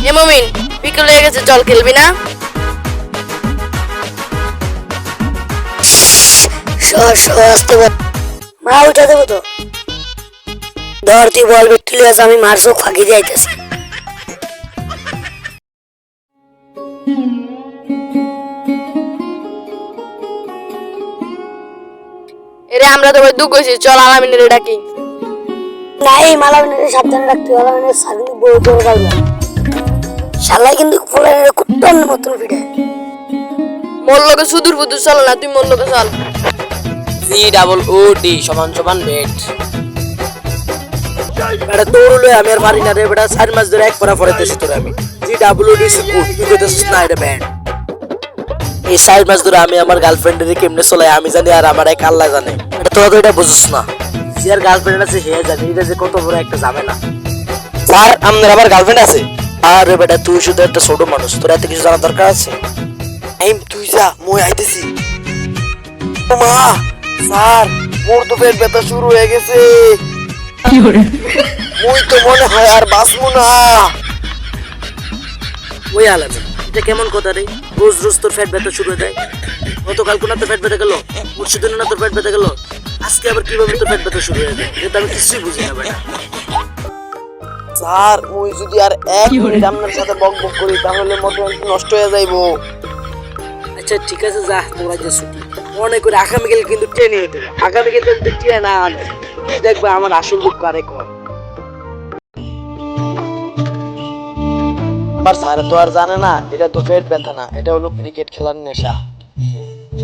এ মমিন, বিকেল হয়ে গেছে, চল খেলবি না? আসতে বল, মা উঠা দেবো তো। ধর তুই বল বিট্টুলি আছে, আমি মারছো ফাঁকি যাইতেছে। এরে আমরা তো দুঃখ হয়েছি, চল আলামিনের ডাকি। না, এই মালামিনের সাবধানে রাখতে, মালামিনের সার্ভিস বড় জোর কাটবে। শালাই কিন্তু ফুলের কুত্তার মতন ফিরে। মোর লোকে সুদূর বুদুর চল না, তুই মোর লোকে চল। COOD সমান সমান বেট। বেটা তোর লই আমি আর পারি না রে বেটা, 4 মাস ধরে এক পারা পড়াইতেছি তোরে আমি। COOD সুকুট তুই কইতেছিস না এটা ব্যান্ড। এই 4 মাস ধরে আমি আমার গার্লফ্রেন্ডের কেমনে চলাই আমি জানি, আর আমার এক আল্লাহ জানে। এটা তোরা তো এটা বুঝছিস না। যার গার্লফ্রেন্ড আছে হে জানে এটা যে কত বড় একটা ঝামেলা। স্যার আপনার আবার গার্লফ্রেন্ড আছে? আরে বেটা তুই শুধু একটা ছোট মানুষ, তোর এত কিছু জানার দরকার আছে? তুই যা, মই আইতেছি। মা স্যার, মোর তো পেট ব্যথা শুরু হয়ে গেছে। মুই তো মনে হয় আর বাঁচবো না। ওই আলাদা, এটা কেমন কথা রে? রোজ রোজ তোর পেট ব্যথা শুরু হয়ে যায়। গতকাল কোন তোর পেট ব্যথা গেল, পরশুদিন না তোর পেট ব্যথা গেল, আজকে আবার কিভাবে তোর পেট ব্যথা শুরু হয়ে যায়? এটা আমি কিছুই বুঝি না বেটা। স্যার মুই যদি আর এক মিনিট আপনার সাথে বক বক করি তাহলে মতো নষ্ট হয়ে যাইবো। আচ্ছা ঠিক আছে, যা তোরা যে ছুটি মনে করে আগামীকাল কিন্তু ট্রেনে উঠে, আগামীকাল যদি ট্রেন না আনে দেখবে আমার আসল দুঃখ আরেক হয়। আর স্যার তো আর জানে না এটা তো পেট ব্যথা না, এটা হলো ক্রিকেট খেলার নেশা।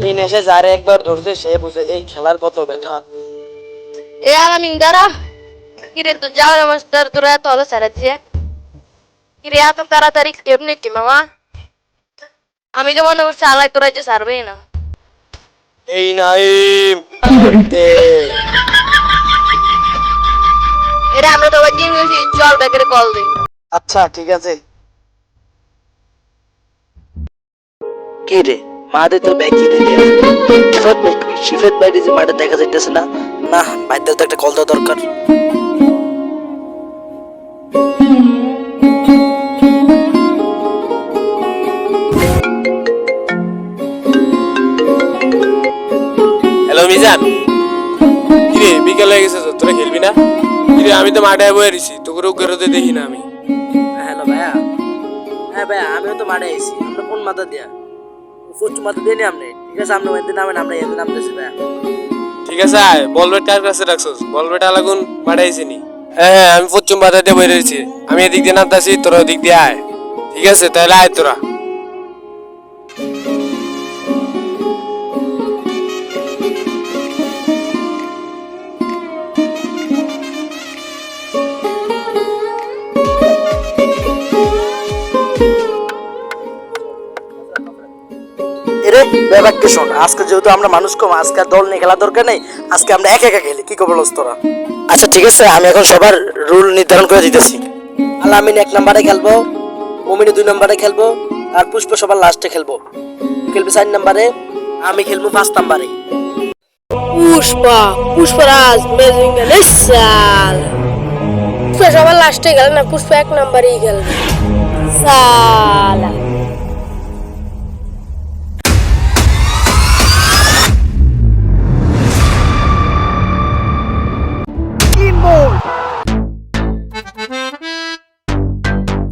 এই নেশা যারে একবার ধরছে সে বুঝে এই খেলার কত ব্যথা। এ আলামিন দাঁড়া। কিরে তো যাওয়ার মাস্টার তোরা এত আলো ছাড়া দিয়ে, কিরে এত তাড়াতাড়ি কেমনে কি মামা? আমি তো মনে করছি আলাই তোরা যে ছাড়বেই না। এই নাইম এরে আমরা তো টিম গেছি, চল ব্যাকের কল দিই। আচ্ছা ঠিক আছে। কি রে মাঠে তো ব্যাগ কিনে দিয়া শিফের বাইরে যে মাঠে দেখা যাইতেছে না। না বাইরে তো একটা কল দেওয়া দরকার। হ্যালো মিজান, কিরে বিকেল হয়ে গেছে, তোরা খেলবি না? কিরে আমি তো মাঠে বয়ে রয়েছি, তোকে উগ্রতে দেখি না আমি। হ্যালো ভাইয়া। হ্যাঁ ভাইয়া আমিও তো মাঠে আইছি। আমরা কোন মাথা দিয়া? পশ্চিম মাথা দিয়ে নি আপনি। ঠিক আছে আপনি ওইদিন নামেন, আমরা এদিন নামতেছি ভাইয়া। ঠিক আছে আয়, বল ব্যাট কার কাছে রাখছস? বল ব্যাট আলাগুন মাঠে আইছি নি? হ্যাঁ আমি পশ্চিম মাথা দিয়ে বয়ে রয়েছি, আমি এদিক দিয়ে নামতাছি, তোরা ওদিক দিয়ে আয়। ঠিক আছে তাহলে আয় তোরা। এরে ব্যাপারকে শোন, আজকে যেহেতু আমরা মানুষ কম, আজকে আর দল নিয়ে খেলার দরকার নেই। আজকে আমরা একা একা খেলি, কি বলছ তোরা? আচ্ছা ঠিক আছে, আমি এখন সবার রুল নির্ধারণ করে দিতেছি। আলামিন 1 নম্বরে খেলবো, মুমিনি 2 নম্বরে খেলবো, আর পুষ্প সবার লাস্টে খেলবো। খেলবি 4 নম্বরে, আমি খেলবো 5 নম্বরে। পুষ্পা, পুষ্পরাজ মেজিং গেল সাল। পুষ্পা সবার লাস্টে গেল না, পুষ্পা 1 নম্বরেই খেলবে সালা।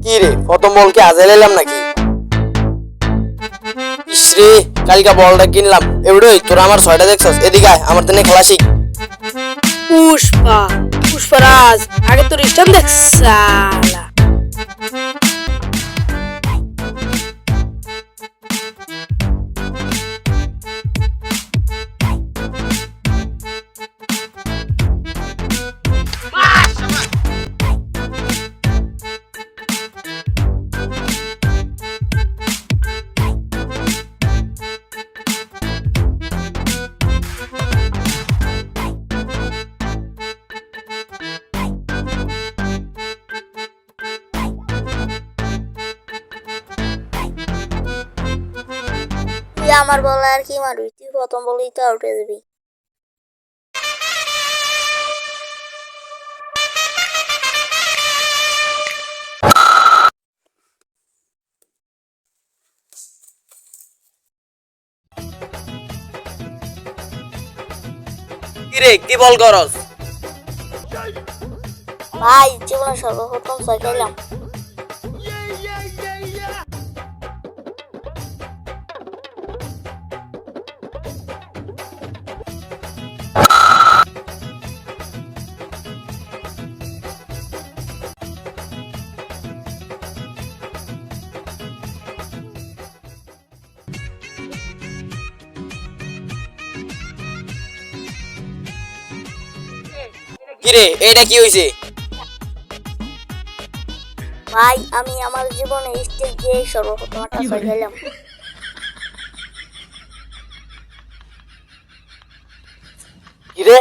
কি রে প্রথম বলকে আজে এলাম নাকি? ইসরে কালকা বলটা কিনলাম। এবারে তোরা আমার 6টা দেখছস, এদিকে আয় আমার দিনে খেলা শিখ। পুষ্পা, পুষ্পরাজ আগে তোর স্টাম্প দেখ সালা। আমার বলে আর কি মারবি, তুই প্রথম বলেই তো আউট হয়ে যাবি। কিরে কি বল করস? ভাই জীবনে সর্বপ্রথম চা খাইলাম। কিরে এইটা কি হইছে? ভাই আমি আমার জীবনে স্টেজ দিয়ে সর্বপ্রথম একটা চা খাইলাম। কিরে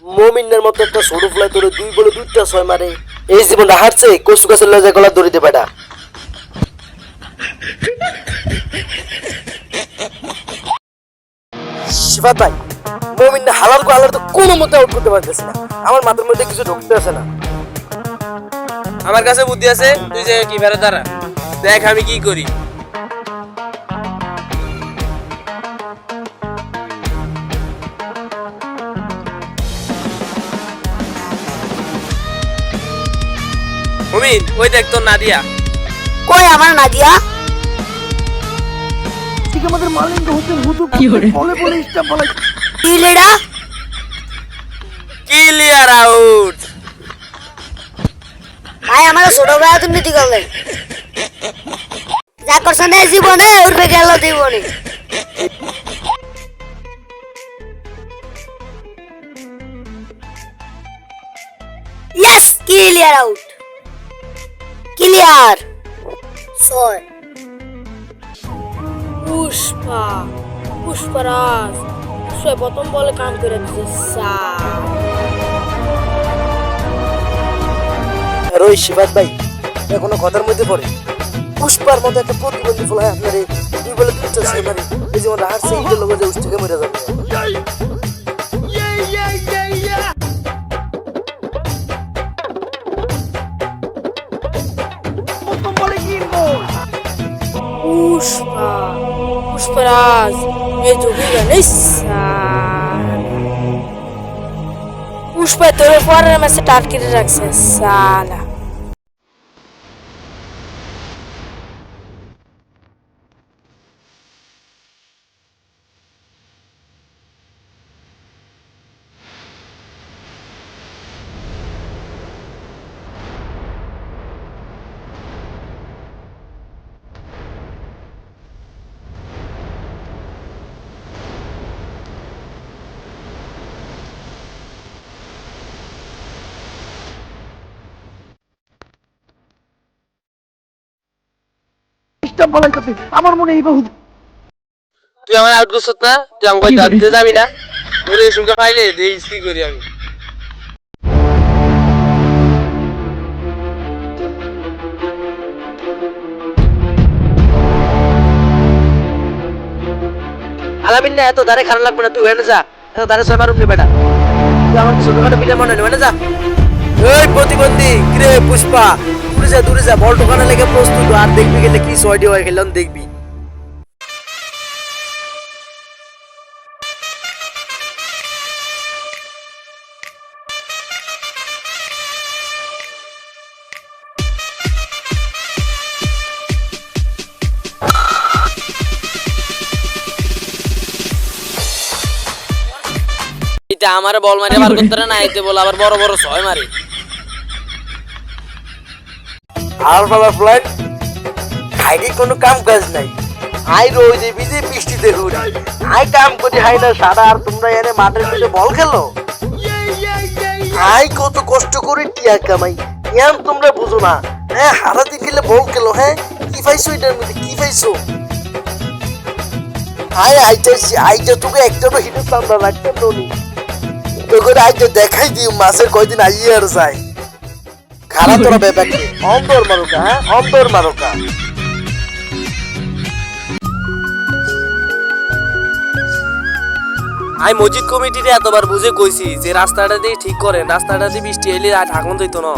মমিনের মতো একটা ছোট ফ্লাই তোরে 2 বলে 2টা 6 মারে। এই জীবনটা হারছে কসু গাছের লজা গলা ধরিতে বেটা। শিবাত ভাই মমিন না হালাল কো হালাল তো কোনো মতে আউট করতে পারতেছ না। আমার মাথার মধ্যে কিছু ঢুকতে আসে না। আমার কাছে বুদ্ধি আছে, তুই যে কি ফেরে দাঁড়া, দেখ আমি কি করি। মুমিন ওই দেখ তোর নাদিয়া। কই আমার নাদিয়া? ঠিক আমাদের মালিঙ্গ হতে হুদু বলে বলে স্টাম্প বলে কি লেডা? Clear out. ভাই আমার ছোট ভাই তুমি ঠিক করলে যা করছ না জীবনে উঠবে গেল জীবনে। Yes clear out clear. ছয় পুষ্পা পুষ্পরাজ সে প্রথম বলে কাম করে দিচ্ছে। আর ওই শিবাত ভাই কোনো কথার মধ্যে পড়ে পুষ্পার মতো একটা প্রতিবন্ধী ফলাই আপনারে 2 বলে 2টা 6 মারে। এই যেমন হারছে ইটের লগে যে উষ্টিকে মরে যাবে। পুষ্পা পুষ্পরাজ এ যোগী জানিস পুষ্পা তোর পরের ম্যাচে টার্গেট রাখছে সালা। আমার মনে এই বহু তুই আমার আউট করছিস না, তুই আমাকে জানতে যাবি না। ওরে শুনকে পাইলে দেখিস কি করি আমি। আলামিন না এত দাঁড়ে খারাপ লাগবে না। তুই হেনে যা, এত দাঁড়ে 6 মারুম নি বেটা। তুই আমার ছোটখাটো পিলে মনে নেই যা। এই প্রতিবন্ধী কিরে পুষ্পা দূরে যা বল ঢোকানো লেগে প্রস্তুত। আর দেখবি গেলে কি সয়ডি হয়ে খেললাম দেখবি। এটা আমার বল মারে বার করতে না আইতে বল আবার বড় বড় ছয় মারে। আর বাবা ফ্লাইট খাইনি কোনো কাম কাজ নাই। আই রোজ এই বিজে বৃষ্টিতে ঘুরি। আই কাম করি হাই না সারা। আর তোমরা এনে মাঠের মধ্যে বল খেলো। আই কত কষ্ট করে টিয়া কামাই এম তোমরা বুঝো না। হ্যাঁ হারাতে গেলে বল খেলো। হ্যাঁ কি পাইছো এটার মধ্যে কি পাইছো? আইটা তোকে একটা তো হিটের চান্দা রাখতে নি তোকে আইটা দেখাই দিও মাসের কয়দিন আইয়ে আর যায়। খারাপ তোরা ব্যাপার অন্তর মারুকা। হ্যাঁ অন্তর মারুকা। আমি মসজিদ কমিটিতে এতবার বুঝে কইছি যে রাস্তাটা দিয়ে ঠিক করেন, রাস্তাটা দিয়ে বৃষ্টি এলে আর ঢাকন যাইতো না।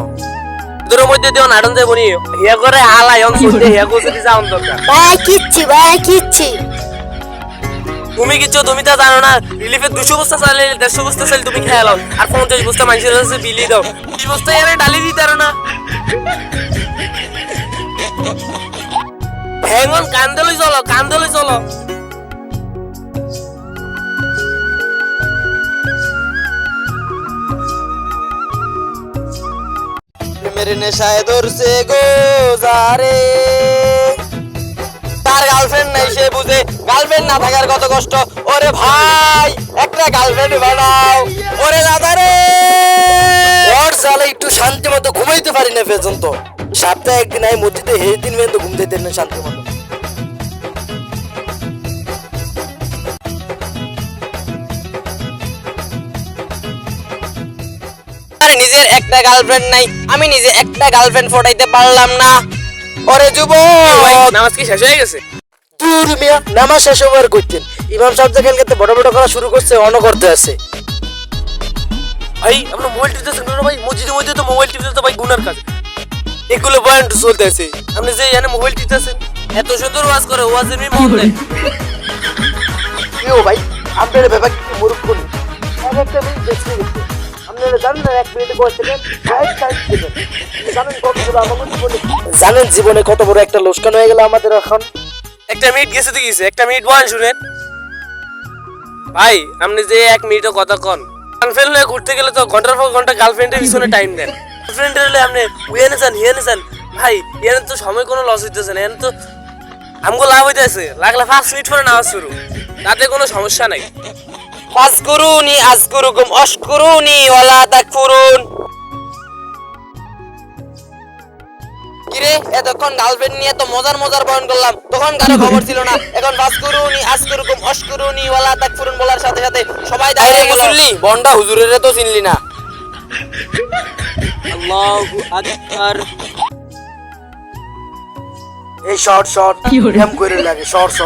তোর মধ্যে দিও নাড়ন যাবো নি হিয়া করে আলাই অন করতে হিয়া করতে যাওন দরকার। ভাই কিচ্ছি ভাই কিচ্ছি তুমি কিচ্ছু তুমি তা জানো না রিলিফে 200 বস্তা চাল 150 বস্তা চাল তুমি খেয়ে লাও আর 50 বস্তা মানুষের কাছে বিলি দাও 20 বস্তা এনে ডালি দিতে পারো না হ্যাঙ্গন কান্দলে চলো মেরে নেশায় ধরছে গো যারে তার গার্লফ্রেন্ড নাই সে বুঝে গার্লফ্রেন্ড না থাকার কত কষ্ট ওরে ভাই একটা গার্লফ্রেন্ড বানাও ওরে দাদা রে ওর সালে একটু শান্তি মতো ঘুমাইতে পারি না পর্যন্ত সপ্তাহে একদিন আমি মসজিদে হে দিন পর্যন্ত ঘুমতে দেন না শান্তি মতো নিজের একটা গার্লফ্রেন্ড নাই আমি নিজে একটা গার্লফ্রেন্ড ফটাইতে পারলাম না ওরে যুবক নামাজ কি শেষ হয়ে গেছে দূর মিয়া নামাজ শেষ ওভার করতেন ইমাম সাহেব যখন খেতে বড় বড় করা শুরু করছে অন করতে আছে ভাই আমরা মোবাইল টিপতেছেন না ভাই মসজিদের মধ্যে তো মোবাইল টিপতে তো ভাই গুনার কাজ এগুলো পয়েন্ট চলতে আছে আপনি যে এখানে মোবাইল টিপতেছেন এত সুন্দর ওয়াজ করে ওয়াজের মি মন দেয় কেউ ভাই আপনার ব্যাপার কি মুরুখ কোন একটা মিনিট দেখতে গেছে আপনারা জানেন না 1 মিনিটে কয় সেকেন্ড 5 সেকেন্ড জানেন কত বড় আমাদের জীবনে জানেন জীবনে কত বড় একটা লোকসান হয়ে গেল আমাদের এখন একটা মিনিট গেছে তো গেছে একটা মিনিট বলেন শুনেন ভাই আপনি যে 1 মিনিটও কথা কন গার্লফ্রেন্ড হয়ে ঘুরতে গেলে তো ঘন্টার পর ঘন্টা গার্লফ্রেন্ডের পিছনে টাইম দেন গার্লফ্রেন্ডের হলে আপনি উইয়ানে যান হিয়ানে যান ভাই এখানে তো সময় কোনো লস হইতেছে না এখানে তো আমগো লাভ হইতেছে লাগলে 5 মিনিট পরে নামাজ শুরু তাতে কোনো সমস্যা নাই ফাজকুরুনি আজকুরুকুম আশকুরুনি ওয়ালা তাকফুরুন কিরে এতক্ষণ গার্লফ্রেন্ড নিয়ে তো মজার বয়ান করলাম তখন কারো খবর ছিল না এখন ফাজকুরুনি আজকুরুকুম আশকুরুনি ওয়ালা তাকফুরুন বলার সাথে সাথে সবাই দাঁড়িয়ে গেল মুসল্লি বন্ডা হুজুরের তো চিনলি না আল্লাহু আকবার এই শর্ট এম করে লাগে শর্ট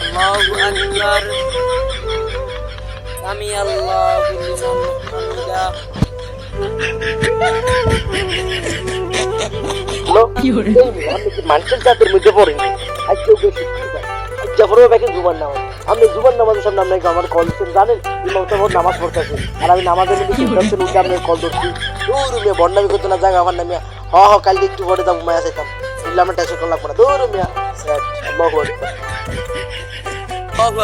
আল্লাহু আকবার আমি আল্লাহু লিমান হামিদা আপনি কি মানুষের জাতের মধ্যে পড়েন আজকেও বেশি জাফরের ব্যাগে জুবান নামাজ আমি জুবান নামাজের সামনে আপনাকে আমার কল দিচ্ছেন জানেন ইমাম সাহেব নামাজ পড়তেছে আর আমি নামাজের মধ্যে চিন্তাছেন উঠে আপনাকে কল ধরছি দূর মিয়া বন্ডামি করতে না জায়গা আমার নামিয়া কালকে একটু পরে যাবো মায়া চাইতাম বুঝলে আমার টেনশন করলাম না দূর মিয়া আল্লাহু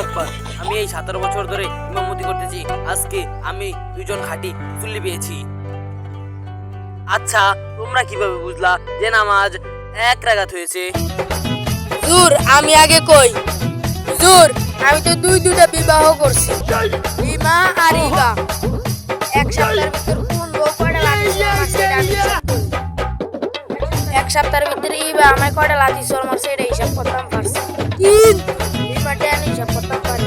আকবার আমি এই 17 বছর ধরে ইমামতি করতেছি আজকে আমি দুইজন খাঁটি চুল্লি পেয়েছি আচ্ছা তোমরা কিভাবে বুঝলা যে নামাজ 1 রাকাত হয়েছে হুজুর আমি আগে কই হুজুর আমি তো দুইটা বিবাহ করছি বিমা আর ইবা এক সপ্তাহের ভিতর কোন বউ কয়টা লাথি আমার সেটা আমি হিসাব করি। এক সপ্তাহের ভিতরে ইবা আমার কয়টা লাথি আমার সেটা হিসাব করতাম পারছি বিমাটা আমি হিসাব করতাম পারি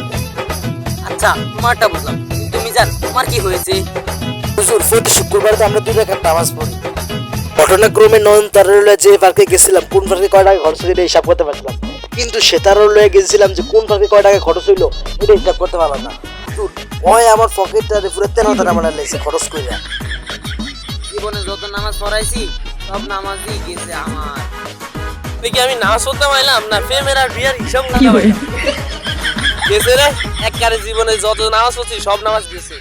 আচ্ছা তোমারটা বুঝলাম তুমি জান তোমার কি হয়েছে হুজুর প্রতি শুক্রবার তো আমরা 2 রাকাত নামাজ পড়ি ঘটনাক্রমে নয়নতারা যে পার্কে গেছিলাম কোন পার্কে কয় টাকা খরচ হইলো হিসাব করতে পারছিলাম কিন্তু সেটারও লয়ে গেছিলাম যে কোন পার্কে কয় টাকা খরচ হইলো এটা হিসাব করতে পারলাম না ওই আমার পকেটটা পুরো 13 টাকা লেগেছে খরচ করে জীবনে যত নামাজ পড়াইছি সব নামাজই গেছে আমার দেখি আমি নামাজ পড়তে পারলাম না প্রেমের আর বিয়ার হিসাব না গেছে রে একবারে জীবনে যত নামাজ পড়ছি সব নামাজ গেছে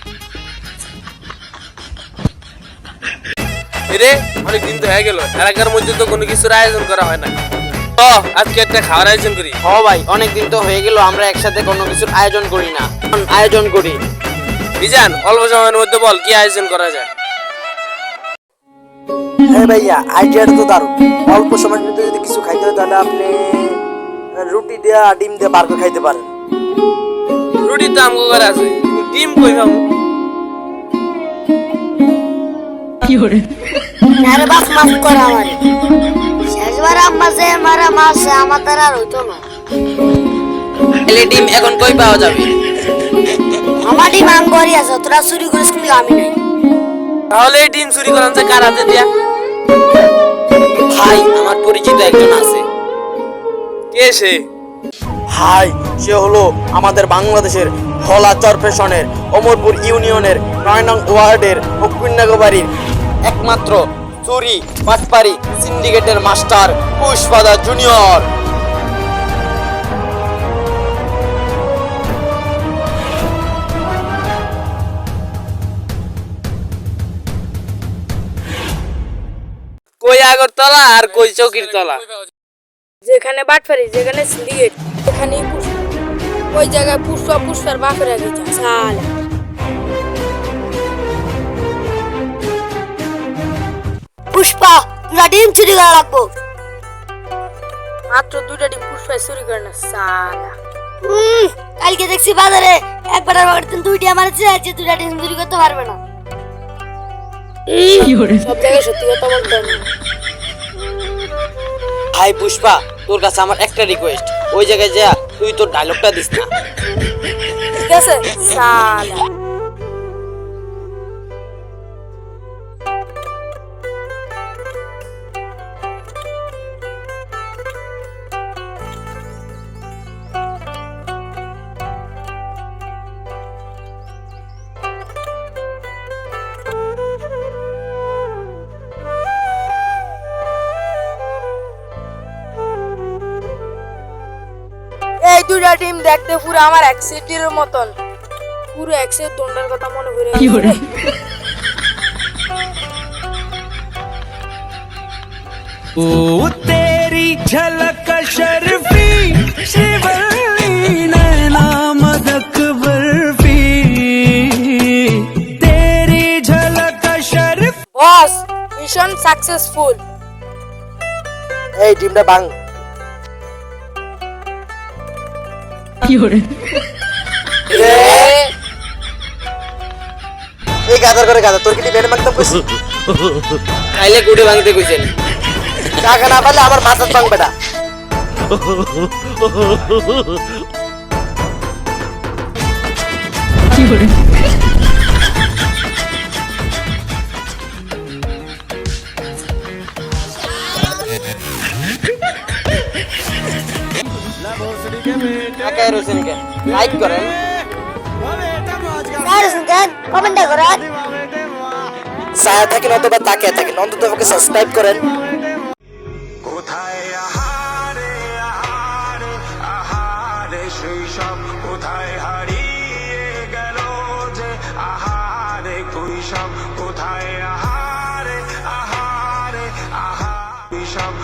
রে অনেক দিন তো হয়ে গেল এলাকার মধ্যে তো কোনো কিছুর আয়োজন করা হয় না তো আজকে একটা খাওয়ার আয়োজন করি ভাই অনেক দিন তো হয়ে গেল আমরা একসাথে কোনো কিছুর আয়োজন করি না আয়োজন করি বিজান অল্প সময়ের মধ্যে বল কি আয়োজন করা যায় হ্যাঁ ভাইয়া আইডিয়াটা তো দারুণ অল্প সময়ের মধ্যে যদি কিছু খাইতে হয় তাহলে আপনি রুটি দিয়ে ডিম দিয়ে বার্গার খাইতে পারেন রুটি তো আমগো ঘরে আছে ডিম কই পাবো আরে বাপ মাফ কর আমারে শেষবার আম্মা যে মারা মাছ আমার দ্বারা আর হইতো না এলে ডিম এখন কই পাওয়া যাবে আমার ডিম আঙ্গরি আছে তোরা চুরি করিস কিন্তু আমি নাই তাহলে এই ডিম চুরি করান যে কার হাতে দিয়া? ভাই আমার পরিচিত একজন আছে। কে সে? ভাই সে হলো আমাদের বাংলাদেশের ভোলা চরপেশনের অমরপুর ইউনিয়নের ৯ নং ওয়ার্ডের হকুন্নাগবাড়ির একমাত্র চুরি পাটপারি সিন্ডিকেটের মাস্টার পুষ্পাদা জুনিয়র। কই আগরতলা আর কই চৌকির তলা? যেখানে বাটফারি, যেখানে সিন্ডিকেট, সেখানেই পুষ্পা। ওই জায়গায় পুষ্পার বাপের আগে যা সালা। পুষ্পা দুটা ডিম চুরি করা লাগবো। মাত্র 2টা ডিম পুষ্পায় চুরি করে না সালা। কালকে দেখছি বাজারে একবার আমার দুইটা মারছে, আজকে দুটা ডিম চুরি করতে পারবে না। সব জায়গায় সত্যি কথা বলতে হবে না। ভাই পুষ্পা তোর কাছে আমার একটা রিকোয়েস্ট, ওই জায়গায় যা তুই তোর ডায়লগটা দিস না। ঠিক আছে সালা। এই 2টা টিম দেখতে পুরো আমার অ্যাক্সিডেন্টের মতন, পুরো অ্যাক্সিডেন্ট দন্ডার কথা মনে করে। ओ तेरी झलक शर्फी शिवली नैना मदक बर्फी तेरी झलक शर्फ বস মিশন সাকসেসফুল। এই টিমটা বাং। এই গাদার করে গাদা তোর কি বেড়ে মারতাম কইছি? কাইলে গুড়ে ভাঙতে কইছেন। টাকা না পারলে আমার মাথার ভাঙ বেটা। একাই রয়েছেন কেন? লাইক করেন। কমেন্ট করেন। ছায়া থাকেন অথবা তাকিয়ে থাকেন, অন্তত আমাকে সাবস্ক্রাইব করেন। কোথায় আহারে আহারে আহারে শৈশব কোথায় হারিয়ে গেল যে আহারে কৈশব কোথায় আহারে আহারে আহারে শৈশব